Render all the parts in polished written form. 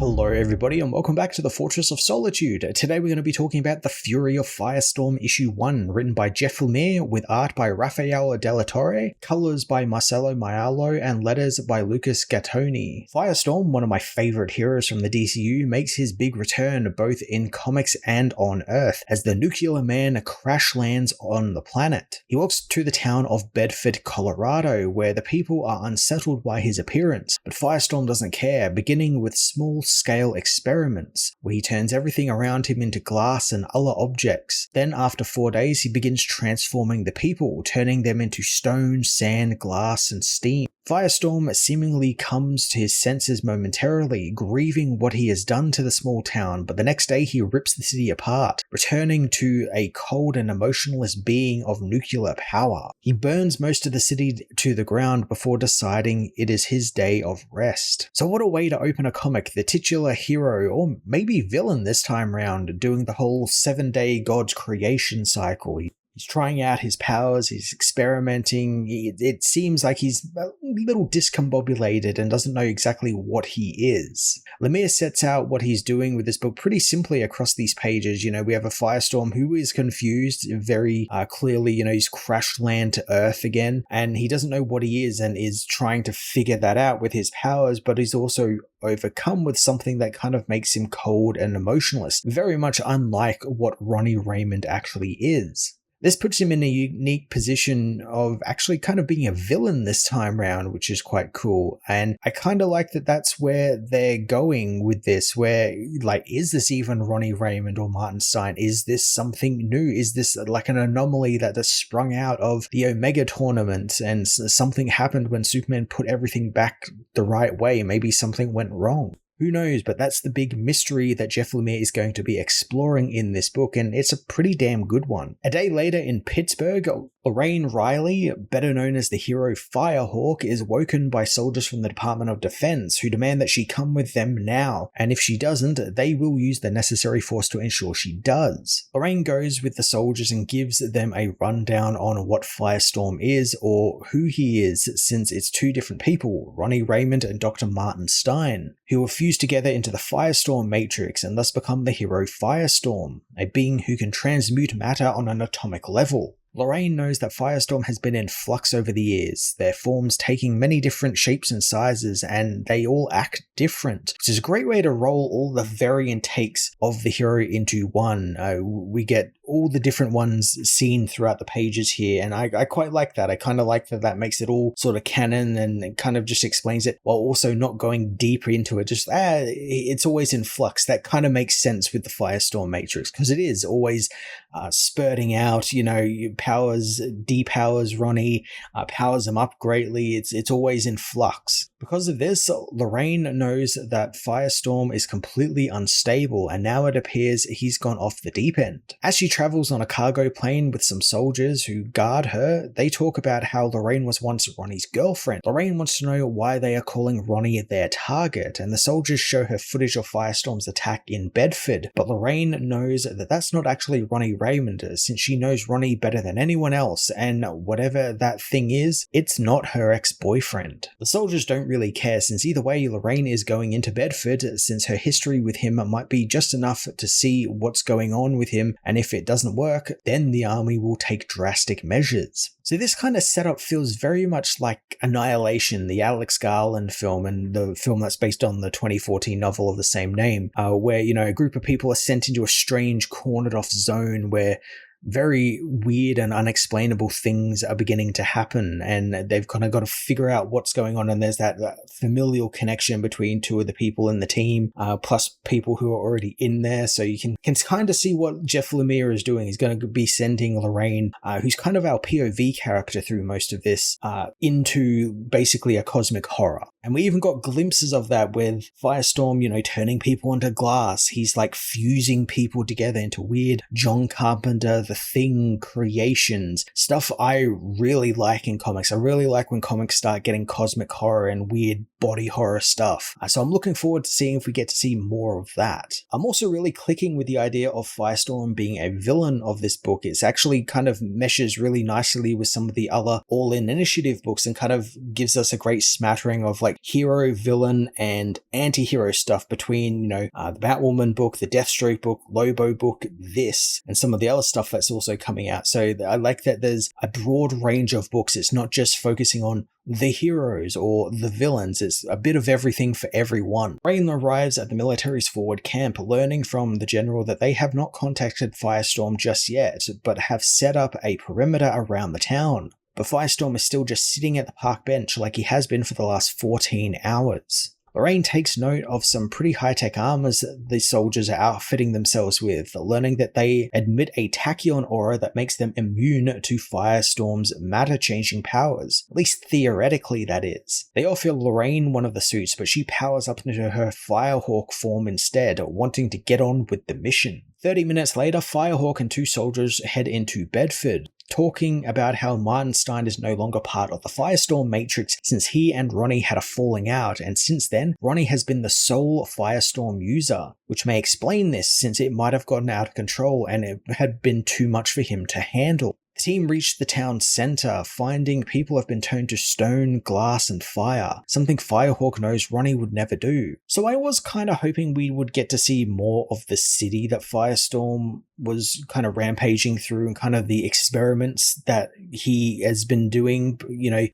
Hello everybody and welcome back to the Fortress of Solitude. Today we're going to be talking about The Fury of Firestorm issue 1, written by Jeff Lemire with art by Raffaele Della Torre, colours by Marcelo Maiolo and letters by Lucas Gattoni. Firestorm, one of my favourite heroes from the DCU, makes his big return both in comics and on Earth as the nuclear man crash lands on the planet. He walks to the town of Bedford, Colorado, where the people are unsettled by his appearance, but Firestorm doesn't care, beginning with small-scale experiments, where he turns everything around him into glass and other objects. Then after 4 days, he begins transforming the people, turning them into stone, sand, glass, and steam. Firestorm seemingly comes to his senses momentarily, grieving what he has done to the small town, but the next day he rips the city apart, returning to a cold and emotionless being of nuclear power. He burns most of the city to the ground before deciding it is his day of rest. So what a way to open a comic, the titular hero, or maybe villain this time round, doing the whole 7-day God's creation cycle. He's trying out his powers, he's experimenting, it seems like he's a little discombobulated and doesn't know exactly what he is. Lemire sets out what he's doing with this book pretty simply across these pages. We have a Firestorm who is confused, very clearly, he's crash land to Earth again, and he doesn't know what he is and is trying to figure that out with his powers, but he's also overcome with something that kind of makes him cold and emotionless, very much unlike what Ronnie Raymond actually is. This puts him in a unique position of actually kind of being a villain this time round, which is quite cool. And I kind of like that that's where they're going with this, where, is this even Ronnie Raymond or Martin Stein? Is this something new? Is this like an anomaly that has sprung out of the Omega tournament and something happened when Superman put everything back the right way? Maybe something went wrong. Who knows, but that's the big mystery that Jeff Lemire is going to be exploring in this book, and it's a pretty damn good one. A day later in Pittsburgh, Lorraine Riley, better known as the hero Firehawk, is woken by soldiers from the Department of Defense who demand that she come with them now, and if she doesn't, they will use the necessary force to ensure she does. Lorraine goes with the soldiers and gives them a rundown on what Firestorm is, or who he is, since it's two different people, Ronnie Raymond and Dr. Martin Stein, who were fused together into the Firestorm matrix and thus become the hero Firestorm, a being who can transmute matter on an atomic level. Lorraine knows that Firestorm has been in flux over the years, their forms taking many different shapes and sizes, and they all act different, which is a great way to roll all the variant takes of the hero into one. We get all the different ones seen throughout the pages here, and I quite like that. I kind of like that makes it all sort of canon and kind of just explains it while also not going deeper into it. Just, it's always in flux. That kind of makes sense with the Firestorm matrix, because it is always spurting out, powers, depowers Ronnie, powers him up greatly. It's always in flux. Because of this, Lorraine knows that Firestorm is completely unstable, and now it appears he's gone off the deep end. As she travels on a cargo plane with some soldiers who guard her, they talk about how Lorraine was once Ronnie's girlfriend. Lorraine wants to know why they are calling Ronnie their target, and the soldiers show her footage of Firestorm's attack in Bedford, but Lorraine knows that that's not actually Ronnie Raymond, since she knows Ronnie better than anyone else, and whatever that thing is, it's not her ex-boyfriend. The soldiers don't really care, since either way Lorraine is going into Bedford, since her history with him might be just enough to see what's going on with him, and if it doesn't work, then the army will take drastic measures. So this kind of setup feels very much like Annihilation, the Alex Garland film, and the film that's based on the 2014 novel of the same name, where, a group of people are sent into a strange cornered off zone where very weird and unexplainable things are beginning to happen, and they've kind of got to figure out what's going on, and there's that familial connection between two of the people in the team, plus people who are already in there, so you can kind of see what Jeff Lemire is doing. He's going to be sending Lorraine, who's kind of our POV character through most of this, into basically a cosmic horror. And we even got glimpses of that with Firestorm, turning people into glass. He's like fusing people together into weird John Carpenter, The Thing creations, stuff I really like in comics. I really like when comics start getting cosmic horror and weird body horror stuff. So I'm looking forward to seeing if we get to see more of that. I'm also really clicking with the idea of Firestorm being a villain of this book. It's actually kind of meshes really nicely with some of the other All-In Initiative books and kind of gives us a great smattering of like hero, villain, and anti-hero stuff between, the Batwoman book, the Deathstroke book, Lobo book, this, and some of the other stuff that's also coming out. So I like that there's a broad range of books. It's not just focusing on the heroes or the villains. It's a bit of everything for everyone. Rain arrives at the military's forward camp, learning from the general that they have not contacted Firestorm just yet, but have set up a perimeter around the town. But Firestorm is still just sitting at the park bench like he has been for the last 14 hours. Lorraine takes note of some pretty high-tech armors the soldiers are outfitting themselves with, learning that they emit a tachyon aura that makes them immune to Firestorm's matter-changing powers. At least theoretically, that is. They offer Lorraine one of the suits, but she powers up into her Firehawk form instead, wanting to get on with the mission. 30 minutes later, Firehawk and two soldiers head into Bedford, talking about how Martin Stein is no longer part of the Firestorm Matrix since he and Ronnie had a falling out, and since then, Ronnie has been the sole Firestorm user, which may explain this since it might have gotten out of control and it had been too much for him to handle. The team reached the town center, finding people have been turned to stone, glass, and fire, something Firehawk knows Ronnie would never do. So I was kind of hoping we would get to see more of the city that Firestorm was kind of rampaging through and kind of the experiments that he has been doing.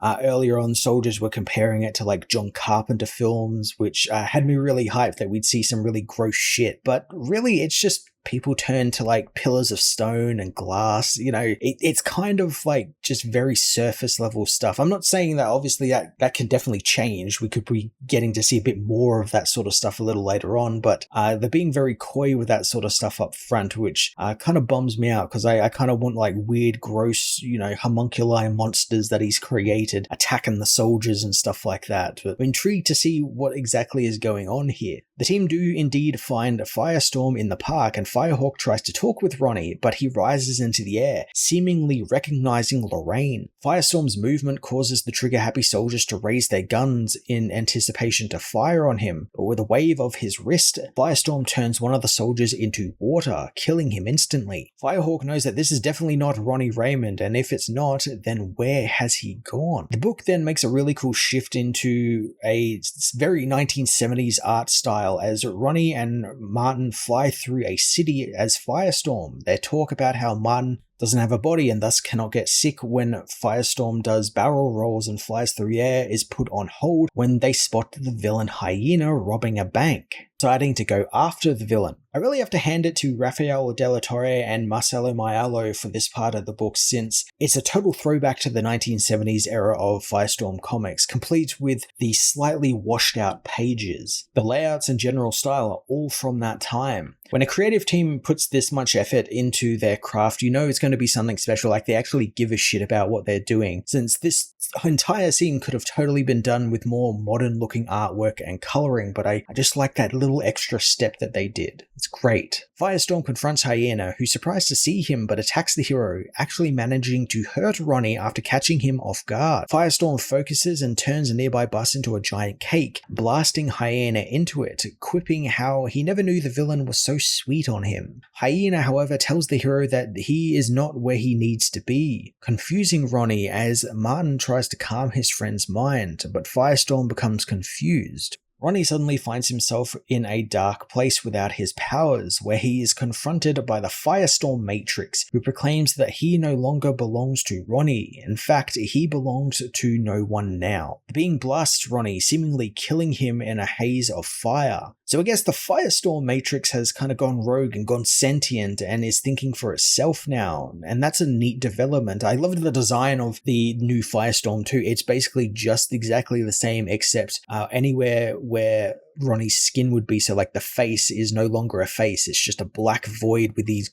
Earlier on, soldiers were comparing it to like John Carpenter films, which had me really hyped that we'd see some really gross shit. But really, it's just people turn to like pillars of stone and glass. It's kind of like just very surface level stuff. I'm not saying that obviously that can definitely change. We could be getting to see a bit more of that sort of stuff a little later on, but they're being very coy with that sort of stuff up front, which kind of bums me out because I kind of want like weird, gross, homunculi monsters that he's created attacking the soldiers and stuff like that. But I'm intrigued to see what exactly is going on here. The team do indeed find Firestorm in the park, and Firehawk tries to talk with Ronnie, but he rises into the air, seemingly recognizing Lorraine. Firestorm's movement causes the trigger-happy soldiers to raise their guns in anticipation to fire on him, but with a wave of his wrist, Firestorm turns one of the soldiers into water, killing him instantly. Firehawk knows that this is definitely not Ronnie Raymond, and if it's not, then where has he gone? The book then makes a really cool shift into a very 1970s art style as Ronnie and Martin fly through a city as Firestorm. They talk about how Martin doesn't have a body and thus cannot get sick when Firestorm does barrel rolls and flies through the air is put on hold when they spot the villain Hyena robbing a bank, deciding to go after the villain. I really have to hand it to Rafael De La Torre and Marcelo Maiolo for this part of the book, since it's a total throwback to the 1970s era of Firestorm comics, complete with the slightly washed out pages. The layouts and general style are all from that time. When a creative team puts this much effort into their craft, it's going to be something special, like they actually give a shit about what they're doing, since this entire scene could have totally been done with more modern looking artwork and coloring, but I just like that little extra step that they did. It's great. Firestorm confronts Hyena, who's surprised to see him but attacks the hero, actually managing to hurt Ronnie after catching him off guard. Firestorm focuses and turns a nearby bus into a giant cake, blasting Hyena into it, quipping how he never knew the villain was so sweet on him. Hyena, however, tells the hero that he is not where he needs to be, confusing Ronnie as Martin tries to calm his friend's mind, but Firestorm becomes confused. Ronnie suddenly finds himself in a dark place without his powers, where he is confronted by the Firestorm Matrix, who proclaims that he no longer belongs to Ronnie. In fact, he belongs to no one now. The being blasts Ronnie, seemingly killing him in a haze of fire. So I guess the Firestorm Matrix has kind of gone rogue and gone sentient and is thinking for itself now, and that's a neat development. I loved the design of the new Firestorm too. It's basically just exactly the same, except anywhere where Ronnie's skin would be, so like the face is no longer a face, it's just a black void with these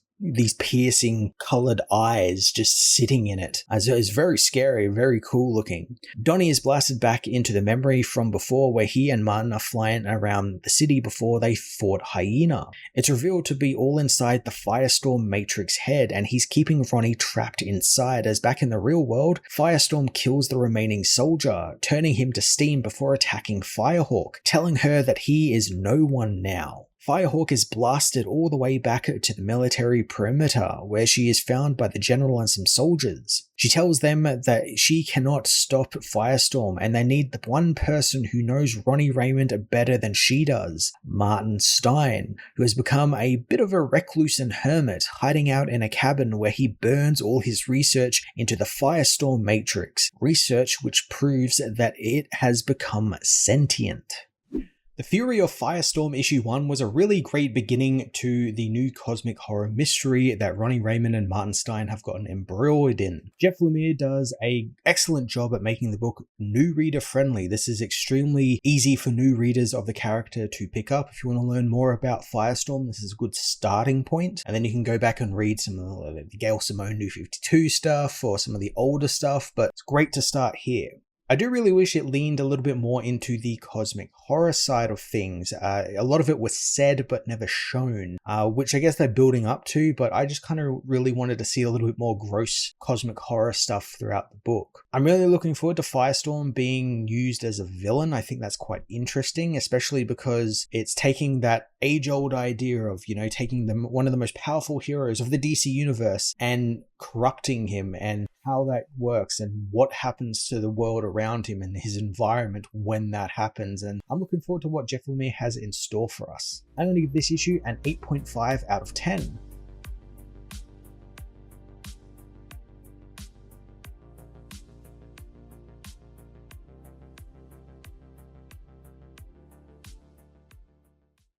piercing colored eyes just sitting in it. So it's very scary, very cool looking. Donnie is blasted back into the memory from before, where he and Martin are flying around the city before they fought Hyena. It's revealed to be all inside the Firestorm Matrix head, and he's keeping Ronnie trapped inside, as back in the real world, Firestorm kills the remaining soldier, turning him to steam before attacking Firehawk, telling her that he is no one now. Firehawk is blasted all the way back to the military perimeter, where she is found by the general and some soldiers. She tells them that she cannot stop Firestorm, and they need the one person who knows Ronnie Raymond better than she does, Martin Stein, who has become a bit of a recluse and hermit, hiding out in a cabin where he burns all his research into the Firestorm Matrix, research which proves that it has become sentient. The Fury of Firestorm issue 1 was a really great beginning to the new cosmic horror mystery that Ronnie Raymond and Martin Stein have gotten embroiled in. Jeff Lemire does an excellent job at making the book new reader friendly. This is extremely easy for new readers of the character to pick up. If you want to learn more about Firestorm, this is a good starting point. And then you can go back and read some of the Gail Simone New 52 stuff or some of the older stuff, but it's great to start here. I do really wish it leaned a little bit more into the cosmic horror side of things. A lot of it was said but never shown, which I guess they're building up to, but I just kind of really wanted to see a little bit more gross cosmic horror stuff throughout the book. I'm really looking forward to Firestorm being used as a villain. I think that's quite interesting, especially because it's taking that age-old idea of, taking one of the most powerful heroes of the DC universe and corrupting him, and how that works and what happens to the world around him and his environment when that happens. And I'm looking forward to what Jeff Lemire has in store for us. I'm going to give this issue an 8.5 out of 10.